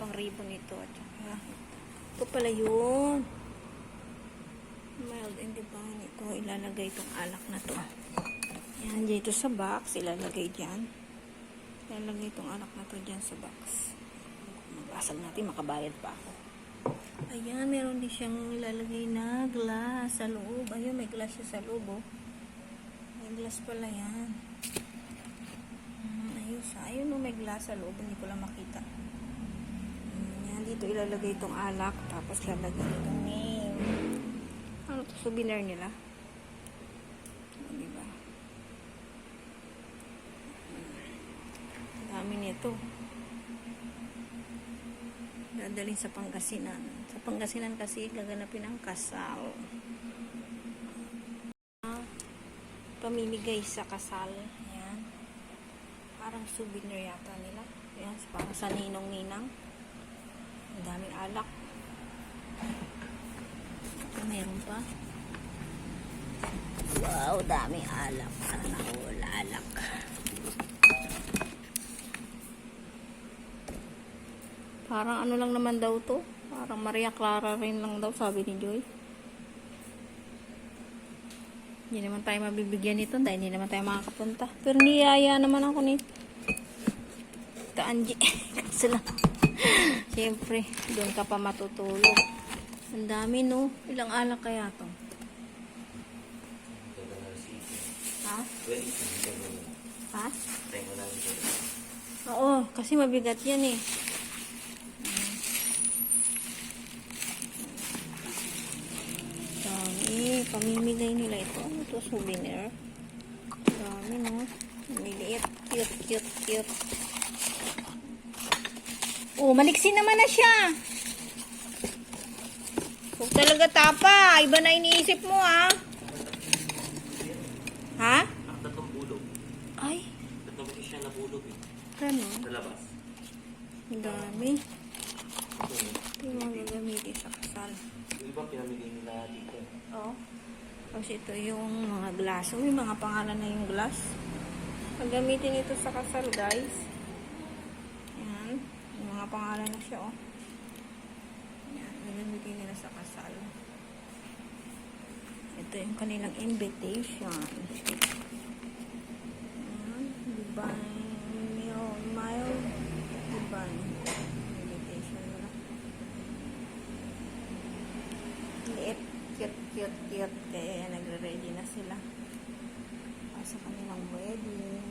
pang ribbon ito. At saka, ito pala yun. Mild and divine. Ito, ilalagay itong alak na to. Yan, dito sa box. Ilalagay dyan. Ilalagay itong alak na to dyan sa box. Mabasag natin, makabayad pa ako. Ayan, meron din siyang ilalagay na glass sa loob. Ayun, may glass siya sa loob, oh. May glass pala yan. Ayos, ayun, oh, may glass sa loob. Hindi ko lang makita. Yan, dito ilalagay itong alak. Tapos lalagay itong name. Ano to, souvenir nila? Diba? Dami nito. Dadalhin sa Pangasinan. Sa Pangasinan kasi gaganapin ang kasal. Pamimigay sa kasal. Ayan. Parang souvenir yata nila. Ayan, parang sa ninong-ninang. Ang daming alak. Meron pa. Wow, daming alak. Sana all alak. Parang ano lang naman daw to. Parang Maria Clara rin lang daw, sabi ni Joy. Hindi naman tayo mabibigyan nito dahil hindi naman tayo makakapunta. Pero niyaya naman ako ni Angie. Kasi lang. Siyempre, doon ka pa matutulog. Ang dami, no? Ilang alak kaya to? Ha? Ha? Oo, kasi mabigat yan eh. Dami, pamimigay nila ito. Ano ito? Souvenir. Dami, no? Maliit. Cute, cute, cute. Oh, maliksi naman na siya. Huwag talaga tapa. Iba na iniisip mo, ha? Ha? Ang tatlong bulog. Ay. Tatlong kasi siya nabulog eh. Ano? Sa labas. Ang dami. Ito yung mga gagamitin sa kasal. Yung iba pinamigay nila dito. Oo. Tapos ito yung mga glass. May mga pangalan na yung glass. Gagamitin ito sa kasal, guys. Ayan. Yung mga pangalan na siya, oh. Ayan. Gagamitin nila sa kasal. Ito yung kanilang invitation. Ayan. Divine. Mild. Divine. Invitation nila. Liit. Cute, cute, cute. Kaya nagre-ready na sila. Para sa kanilang wedding.